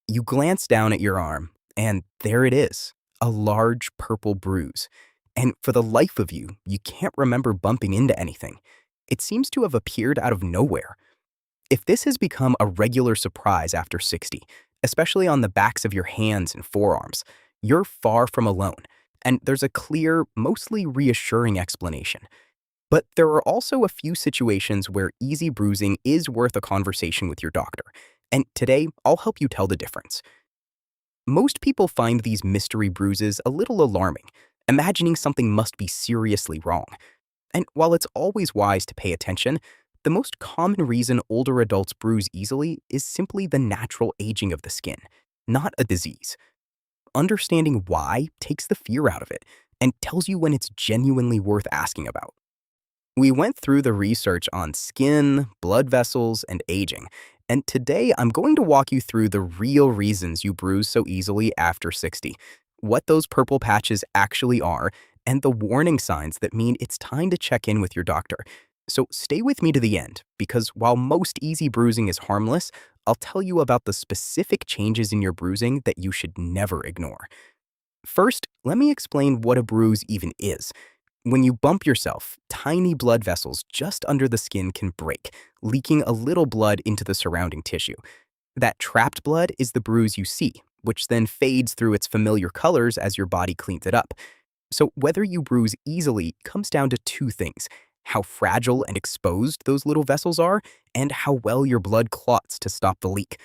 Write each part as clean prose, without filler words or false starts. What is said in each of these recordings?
You glance down at your arm, and there it is, a large purple bruise. And for the life of you, you can't remember bumping into anything. It seems to have appeared out of nowhere. If this has become a regular surprise after 60, especially on the backs of your hands and forearms, you're far from alone, and there's a clear, mostly reassuring explanation. But there are also a few situations where easy bruising is worth a conversation with your doctor, and today I'll help you tell the difference. Most people find these mystery bruises a little alarming, imagining something must be seriously wrong. And while it's always wise to pay attention, the most common reason older adults bruise easily is simply the natural aging of the skin, not a disease. Understanding why takes the fear out of it and tells you when it's genuinely worth asking about. We went through the research on skin, blood vessels, and aging, and today I'm going to walk you through the real reasons you bruise so easily after 60, what those purple patches actually are, and the warning signs that mean it's time to check in with your doctor. So stay with me to the end, because while most easy bruising is harmless, I'll tell you about the specific changes in your bruising that you should never ignore. First, let me explain what a bruise even is. When you bump yourself, tiny blood vessels just under the skin can break, leaking a little blood into the surrounding tissue. That trapped blood is the bruise you see, which then fades through its familiar colors as your body cleans it up. So whether you bruise easily comes down to two things: how fragile and exposed those little vessels are, and how well your blood clots to stop the leak.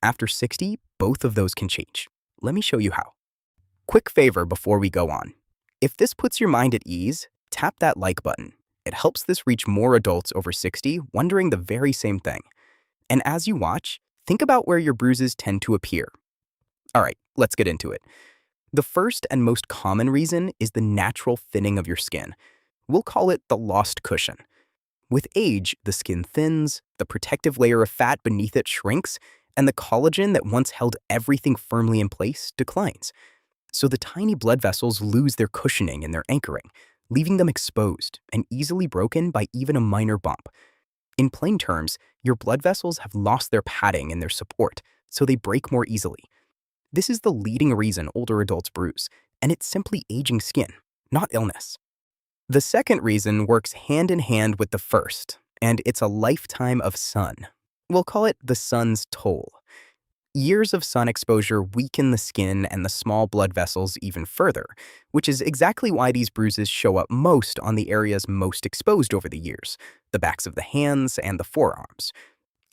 After 60, both of those can change. Let me show you how. Quick favor before we go on. If this puts your mind at ease, tap that like button. It helps this reach more adults over 60 wondering the very same thing. And as you watch, think about where your bruises tend to appear. All right, let's get into it. The first and most common reason is the natural thinning of your skin. We'll call it the lost cushion. With age, the skin thins, the protective layer of fat beneath it shrinks, and the collagen that once held everything firmly in place declines. So the tiny blood vessels lose their cushioning and their anchoring, leaving them exposed and easily broken by even a minor bump. In plain terms, your blood vessels have lost their padding and their support, so they break more easily. This is the leading reason older adults bruise, and it's simply aging skin, not illness. The second reason works hand in hand with the first, and it's a lifetime of sun. We'll call it the sun's toll. Years of sun exposure weaken the skin and the small blood vessels even further, which is exactly why these bruises show up most on the areas most exposed over the years, the backs of the hands and the forearms.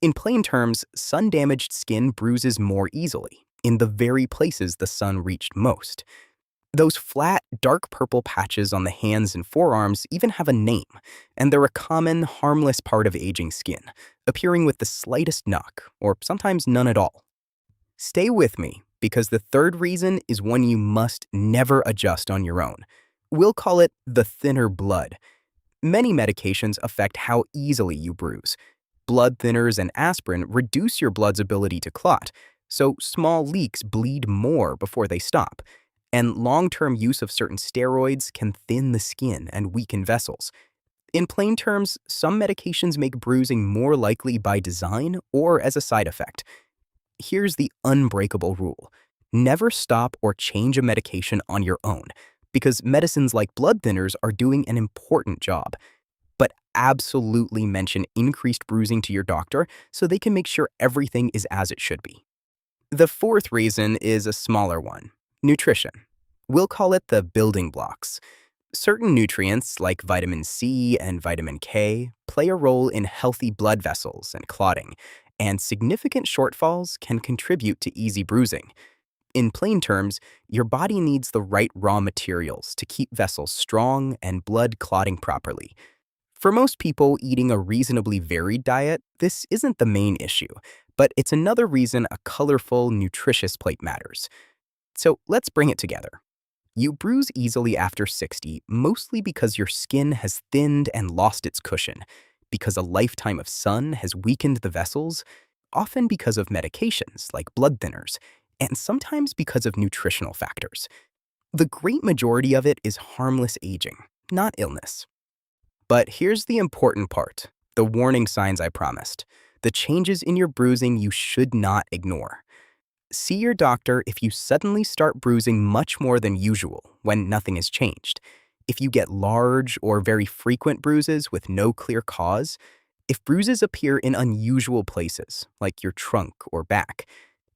In plain terms, sun-damaged skin bruises more easily, in the very places the sun reached most. Those flat, dark purple patches on the hands and forearms even have a name, and they're a common, harmless part of aging skin, appearing with the slightest knock, or sometimes none at all. Stay with me, because the third reason is one you must never adjust on your own. We'll call it the thinner blood. Many medications affect how easily you bruise. Blood thinners and aspirin reduce your blood's ability to clot, so small leaks bleed more before they stop. And long-term use of certain steroids can thin the skin and weaken vessels. In plain terms, some medications make bruising more likely by design or as a side effect. Here's the unbreakable rule: never stop or change a medication on your own, because medicines like blood thinners are doing an important job. But absolutely mention increased bruising to your doctor so they can make sure everything is as it should be. The fourth reason is a smaller one: nutrition. We'll call it the building blocks. Certain nutrients, like vitamin C and vitamin K, play a role in healthy blood vessels and clotting, and significant shortfalls can contribute to easy bruising. In plain terms, your body needs the right raw materials to keep vessels strong and blood clotting properly. For most people eating a reasonably varied diet, this isn't the main issue, but it's another reason a colorful, nutritious plate matters. So let's bring it together. You bruise easily after 60 mostly because your skin has thinned and lost its cushion, because a lifetime of sun has weakened the vessels, often because of medications like blood thinners, and sometimes because of nutritional factors. The great majority of it is harmless aging, not illness. But here's the important part, the warning signs I promised, the changes in your bruising you should not ignore. See your doctor if you suddenly start bruising much more than usual when nothing has changed. If you get large or very frequent bruises with no clear cause, if bruises appear in unusual places, like your trunk or back,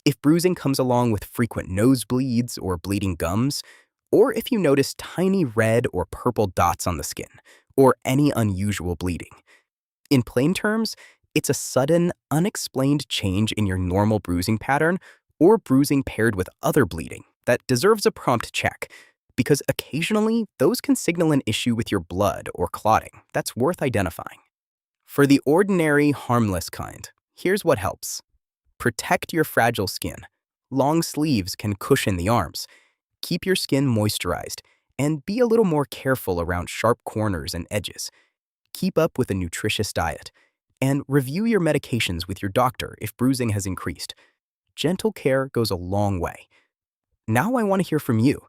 if bruising comes along with frequent nosebleeds or bleeding gums, or if you notice tiny red or purple dots on the skin, or any unusual bleeding. In plain terms, it's a sudden, unexplained change in your normal bruising pattern or bruising paired with other bleeding that deserves a prompt check, because occasionally those can signal an issue with your blood or clotting that's worth identifying. For the ordinary, harmless kind, here's what helps. Protect your fragile skin. Long sleeves can cushion the arms. Keep your skin moisturized, and be a little more careful around sharp corners and edges. Keep up with a nutritious diet, and review your medications with your doctor if bruising has increased. Gentle care goes a long way. Now I want to hear from you.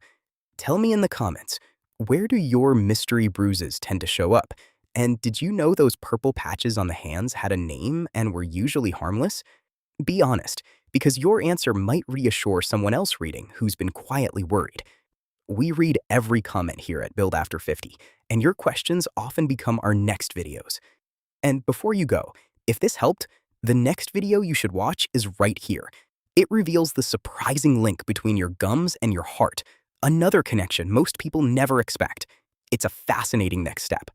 Tell me in the comments, where do your mystery bruises tend to show up? And did you know those purple patches on the hands had a name and were usually harmless? Be honest, because your answer might reassure someone else reading who's been quietly worried. We read every comment here at Build After 50, and your questions often become our next videos. And before you go, if this helped, the next video you should watch is right here. It reveals the surprising link between your gums and your heart, another connection most people never expect. It's a fascinating next step.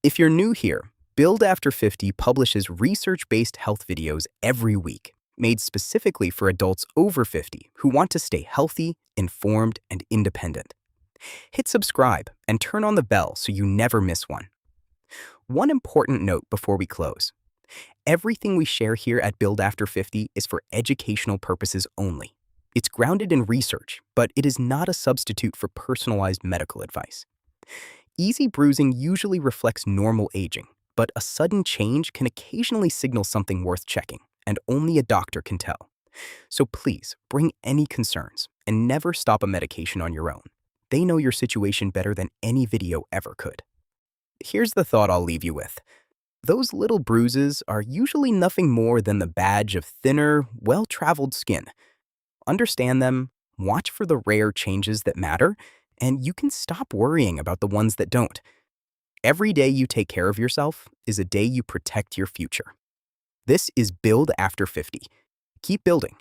If you're new here, Build After 50 publishes research-based health videos every week, made specifically for adults over 50 who want to stay healthy, informed, and independent. Hit subscribe and turn on the bell so you never miss one. One important note before we close. Everything we share here at Build After 50 is for educational purposes only. It's grounded in research, but it is not a substitute for personalized medical advice. Easy bruising usually reflects normal aging, but a sudden change can occasionally signal something worth checking, and only a doctor can tell. So please, bring any concerns and never stop a medication on your own. They know your situation better than any video ever could. Here's the thought I'll leave you with. Those little bruises are usually nothing more than the badge of thinner, well-traveled skin. Understand them, watch for the rare changes that matter, and you can stop worrying about the ones that don't. Every day you take care of yourself is a day you protect your future. This is Build After 50. Keep building.